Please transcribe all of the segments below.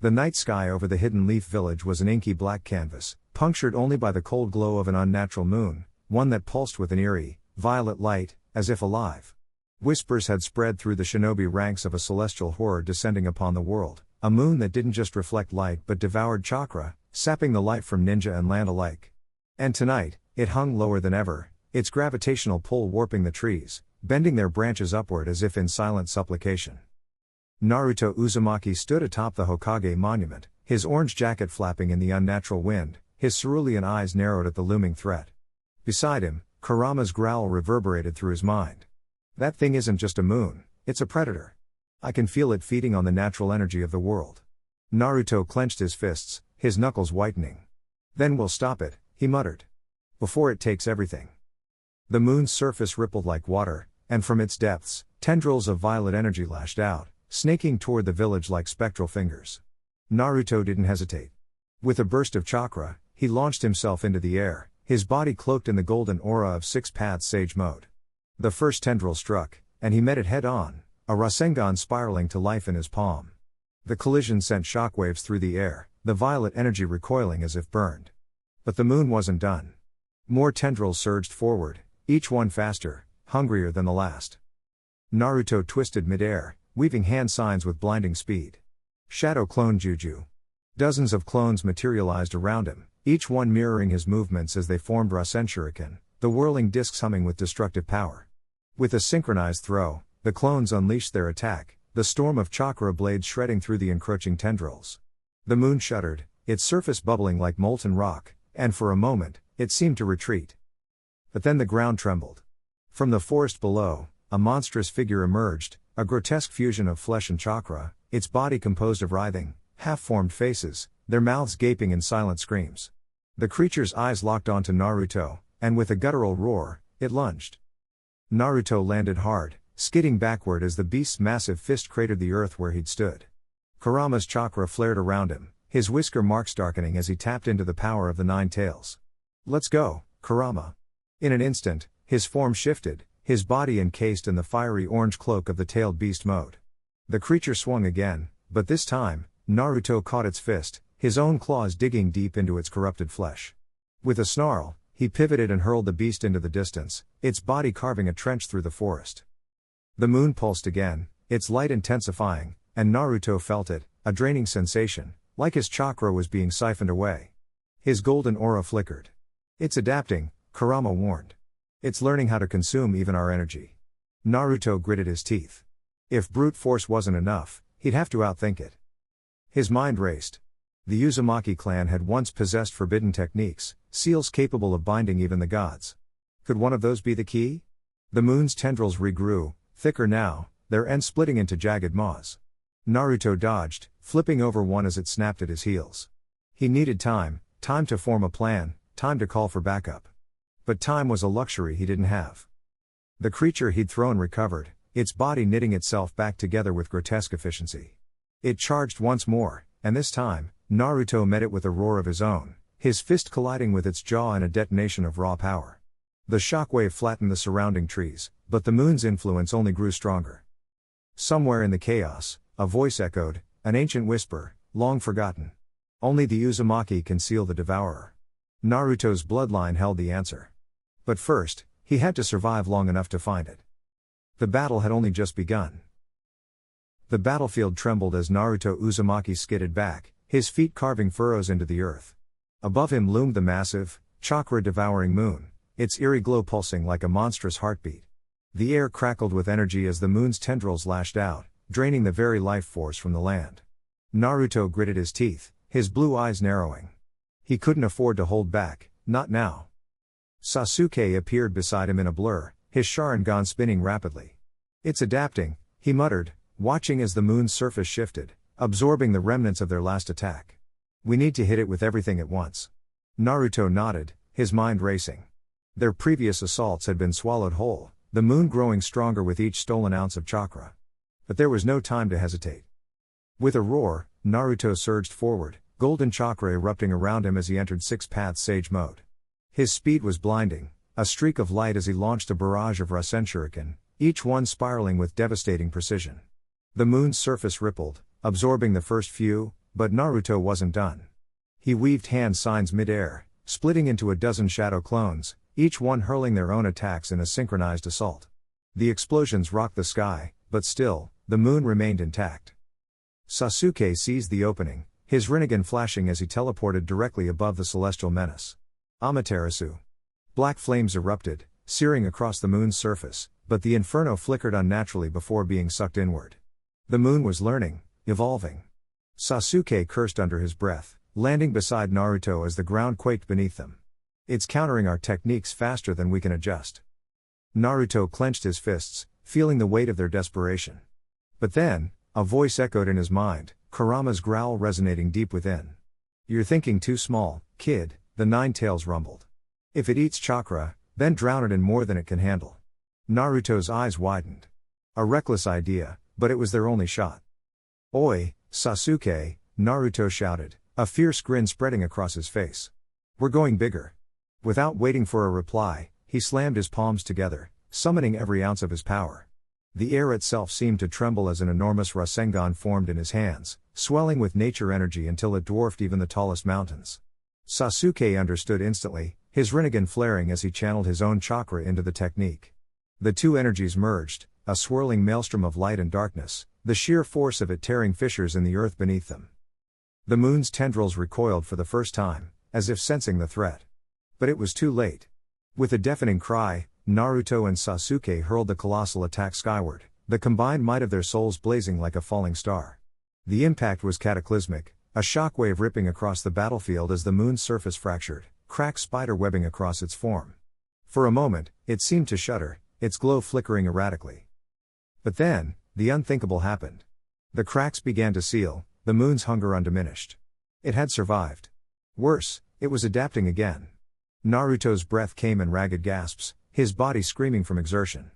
The night sky over the hidden leaf village was an inky black canvas, punctured only by the cold glow of an unnatural moon, one that pulsed with an eerie, violet light, as if alive. Whispers had spread through the shinobi ranks of a celestial horror descending upon the world, a moon that didn't just reflect light but devoured chakra, sapping the life from ninja and land alike. And tonight, it hung lower than ever, its gravitational pull warping the trees, bending their branches upward as if in silent supplication. Naruto Uzumaki stood atop the Hokage monument, his orange jacket flapping in the unnatural wind, his cerulean eyes narrowed at the looming threat. Beside him, Kurama's growl reverberated through his mind. That thing isn't just a moon, it's a predator. I can feel it feeding on the natural energy of the world. Naruto clenched his fists, his knuckles whitening. Then we'll stop it, he muttered. Before it takes everything. The moon's surface rippled like water, and from its depths, tendrils of violet energy lashed out, snaking toward the village like spectral fingers. Naruto didn't hesitate. With a burst of chakra, he launched himself into the air, his body cloaked in the golden aura of Six Paths Sage Mode. The first tendril struck, and he met it head-on, a Rasengan spiraling to life in his palm. The collision sent shockwaves through the air, the violet energy recoiling as if burned. But the moon wasn't done. More tendrils surged forward, each one faster, hungrier than the last. Naruto twisted mid-air, weaving hand signs with blinding speed. Shadow clone juju. Dozens of clones materialized around him, each one mirroring his movements as they formed Rasen Shuriken, the whirling discs humming with destructive power. With a synchronized throw, the clones unleashed their attack, the storm of chakra blades shredding through the encroaching tendrils. The moon shuddered, its surface bubbling like molten rock, and for a moment, it seemed to retreat. But then the ground trembled. From the forest below, a monstrous figure emerged, a grotesque fusion of flesh and chakra, its body composed of writhing, half-formed faces, their mouths gaping in silent screams. The creature's eyes locked onto Naruto, and with a guttural roar, it lunged. Naruto landed hard, skidding backward as the beast's massive fist cratered the earth where he'd stood. Kurama's chakra flared around him, his whisker marks darkening as he tapped into the power of the nine tails. Let's go, Kurama. In an instant, his form shifted, his body encased in the fiery orange cloak of the tailed beast mode. The creature swung again, but this time, Naruto caught its fist, his own claws digging deep into its corrupted flesh. With a snarl, he pivoted and hurled the beast into the distance, its body carving a trench through the forest. The moon pulsed again, its light intensifying, and Naruto felt it, a draining sensation, like his chakra was being siphoned away. His golden aura flickered. It's adapting, Kurama warned. It's learning how to consume even our energy. Naruto gritted his teeth. If brute force wasn't enough, he'd have to outthink it. His mind raced. The Uzumaki clan had once possessed forbidden techniques, seals capable of binding even the gods. Could one of those be the key? The moon's tendrils regrew, thicker now, their ends splitting into jagged maws. Naruto dodged, flipping over one as it snapped at his heels. He needed time to form a plan, time to call for backup. But time was a luxury he didn't have. The creature he'd thrown recovered, its body knitting itself back together with grotesque efficiency. It charged once more, and this time, Naruto met it with a roar of his own, his fist colliding with its jaw in a detonation of raw power. The shockwave flattened the surrounding trees, but the moon's influence only grew stronger. Somewhere in the chaos, a voice echoed, an ancient whisper, long forgotten. Only the Uzumaki can seal the devourer. Naruto's bloodline held the answer. But first, he had to survive long enough to find it. The battle had only just begun. The battlefield trembled as Naruto Uzumaki skidded back, his feet carving furrows into the earth. Above him loomed the massive, chakra-devouring moon, its eerie glow pulsing like a monstrous heartbeat. The air crackled with energy as the moon's tendrils lashed out, draining the very life force from the land. Naruto gritted his teeth, his blue eyes narrowing. He couldn't afford to hold back, not now. Sasuke appeared beside him in a blur, his Sharingan spinning rapidly. It's adapting, he muttered, watching as the moon's surface shifted, absorbing the remnants of their last attack. We need to hit it with everything at once. Naruto nodded, his mind racing. Their previous assaults had been swallowed whole, the moon growing stronger with each stolen ounce of chakra. But there was no time to hesitate. With a roar, Naruto surged forward, golden chakra erupting around him as he entered Six Paths Sage Mode. His speed was blinding, a streak of light as he launched a barrage of Rasen Shuriken, each one spiraling with devastating precision. The moon's surface rippled, absorbing the first few, but Naruto wasn't done. He weaved hand signs mid-air, splitting into a dozen shadow clones, each one hurling their own attacks in a synchronized assault. The explosions rocked the sky, but still, the moon remained intact. Sasuke seized the opening, his Rinnegan flashing as he teleported directly above the celestial menace. Amaterasu. Black flames erupted, searing across the moon's surface, but the inferno flickered unnaturally before being sucked inward. The moon was learning, evolving. Sasuke cursed under his breath, landing beside Naruto as the ground quaked beneath them. It's countering our techniques faster than we can adjust. Naruto clenched his fists, feeling the weight of their desperation. But then, a voice echoed in his mind, Kurama's growl resonating deep within. "You're thinking too small, kid," the Nine Tails rumbled. "If it eats chakra, then drown it in more than it can handle." Naruto's eyes widened. A reckless idea, but it was their only shot. "Oi, Sasuke," Naruto shouted, a fierce grin spreading across his face. "We're going bigger." Without waiting for a reply, he slammed his palms together, summoning every ounce of his power. The air itself seemed to tremble as an enormous Rasengan formed in his hands, swelling with nature energy until it dwarfed even the tallest mountains. Sasuke understood instantly, his Rinnegan flaring as he channeled his own chakra into the technique. The two energies merged, a swirling maelstrom of light and darkness, the sheer force of it tearing fissures in the earth beneath them. The moon's tendrils recoiled for the first time, as if sensing the threat. But it was too late. With a deafening cry, Naruto and Sasuke hurled the colossal attack skyward, the combined might of their souls blazing like a falling star. The impact was cataclysmic, a shockwave ripping across the battlefield as the moon's surface fractured, cracks spider-webbing across its form. For a moment, it seemed to shudder, its glow flickering erratically. But then, the unthinkable happened. The cracks began to seal, the moon's hunger undiminished. It had survived. Worse, it was adapting again. Naruto's breath came in ragged gasps, his body screaming from exertion.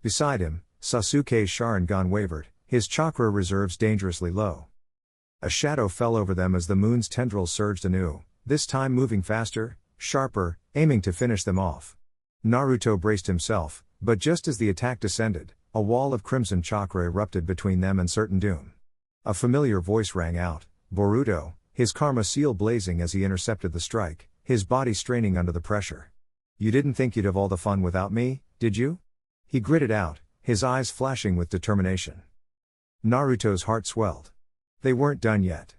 Beside him, Sasuke's Sharingan wavered, his chakra reserves dangerously low. A shadow fell over them as the moon's tendrils surged anew, this time moving faster, sharper, aiming to finish them off. Naruto braced himself, but just as the attack descended, a wall of crimson chakra erupted between them and certain doom. A familiar voice rang out, Boruto, his karma seal blazing as he intercepted the strike, his body straining under the pressure. "You didn't think you'd have all the fun without me, did you?" He gritted out, his eyes flashing with determination. Naruto's heart swelled. They weren't done yet.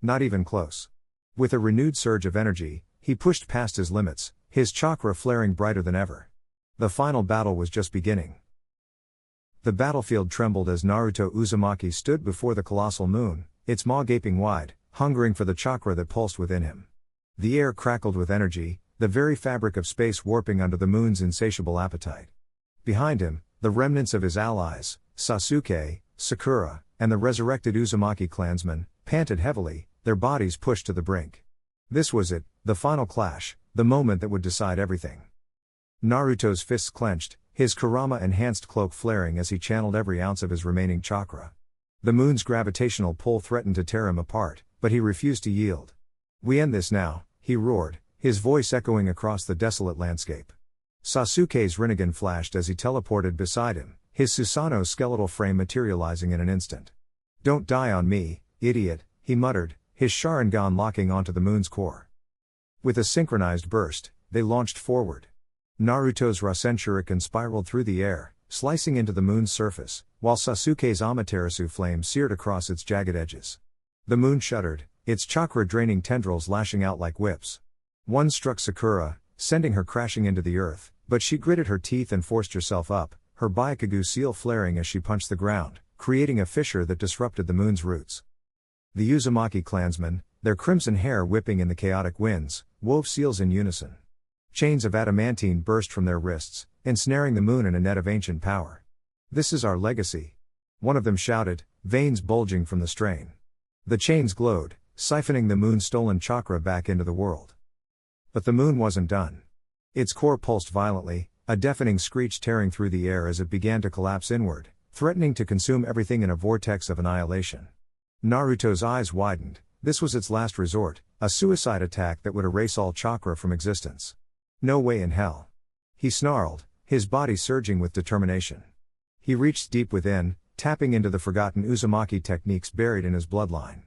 Not even close. With a renewed surge of energy, he pushed past his limits, his chakra flaring brighter than ever. The final battle was just beginning. The battlefield trembled as Naruto Uzumaki stood before the colossal moon, its maw gaping wide, hungering for the chakra that pulsed within him. The air crackled with energy, the very fabric of space warping under the moon's insatiable appetite. Behind him, the remnants of his allies, Sasuke, Sakura, and the resurrected Uzumaki clansmen, panted heavily, their bodies pushed to the brink. This was it, the final clash, the moment that would decide everything. Naruto's fists clenched, his Kurama-enhanced cloak flaring as he channeled every ounce of his remaining chakra. The moon's gravitational pull threatened to tear him apart, but he refused to yield. "We end this now," he roared, his voice echoing across the desolate landscape. Sasuke's Rinnegan flashed as he teleported beside him, his Susanoo skeletal frame materializing in an instant. "Don't die on me, idiot," he muttered, his Sharingan locking onto the moon's core. With a synchronized burst, they launched forward. Naruto's Rasen Shuriken spiraled through the air, slicing into the moon's surface, while Sasuke's Amaterasu flame seared across its jagged edges. The moon shuddered, its chakra-draining tendrils lashing out like whips. One struck Sakura, sending her crashing into the earth, but she gritted her teeth and forced herself up, her Byakugan seal flaring as she punched the ground, creating a fissure that disrupted the moon's roots. The Uzumaki clansmen, their crimson hair whipping in the chaotic winds, wove seals in unison. Chains of adamantine burst from their wrists, ensnaring the moon in a net of ancient power. "This is our legacy," one of them shouted, veins bulging from the strain. The chains glowed, siphoning the moon's stolen chakra back into the world. But the moon wasn't done. Its core pulsed violently, a deafening screech tearing through the air as it began to collapse inward, threatening to consume everything in a vortex of annihilation. Naruto's eyes widened, this was its last resort, a suicide attack that would erase all chakra from existence. No way in hell. He snarled, his body surging with determination. He reached deep within, tapping into the forgotten Uzumaki techniques buried in his bloodline.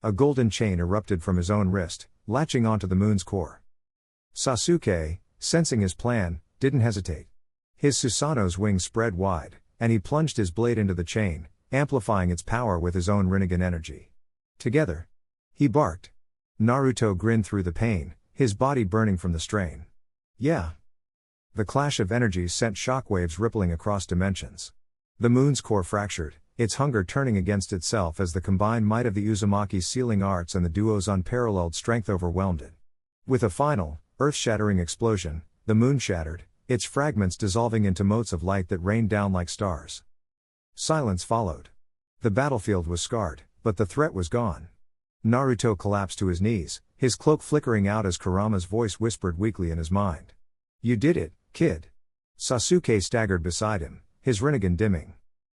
A golden chain erupted from his own wrist, latching onto the moon's core. Sasuke, sensing his plan, didn't hesitate. His Susanoo's wings spread wide, and he plunged his blade into the chain, amplifying its power with his own Rinnegan energy. Together, he barked. Naruto grinned through the pain, his body burning from the strain. Yeah. The clash of energies sent shockwaves rippling across dimensions. The moon's core fractured, its hunger turning against itself as the combined might of the Uzumaki's sealing arts and the duo's unparalleled strength overwhelmed it. With a final, earth-shattering explosion, the moon shattered, its fragments dissolving into motes of light that rained down like stars. Silence followed. The battlefield was scarred, but the threat was gone. Naruto collapsed to his knees, his cloak flickering out as Kurama's voice whispered weakly in his mind. "You did it, kid." Sasuke staggered beside him, his Rinnegan dimming.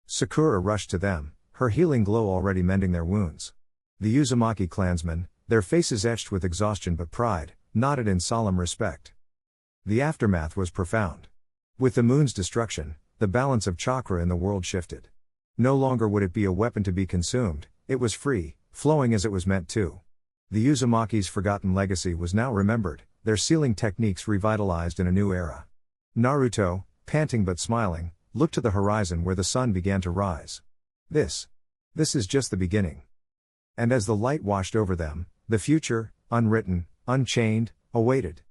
Sakura rushed to them, her healing glow already mending their wounds. The Uzumaki clansmen, their faces etched with exhaustion but pride, nodded in solemn respect. The aftermath was profound. With the moon's destruction, the balance of chakra in the world shifted. No longer would it be a weapon to be consumed, it was free, flowing as it was meant to. The Uzumaki's forgotten legacy was now remembered, their sealing techniques revitalized in a new era. Naruto, panting but smiling, looked to the horizon where the sun began to rise. This is just the beginning. And as the light washed over them, the future, unwritten, unchained, awaited.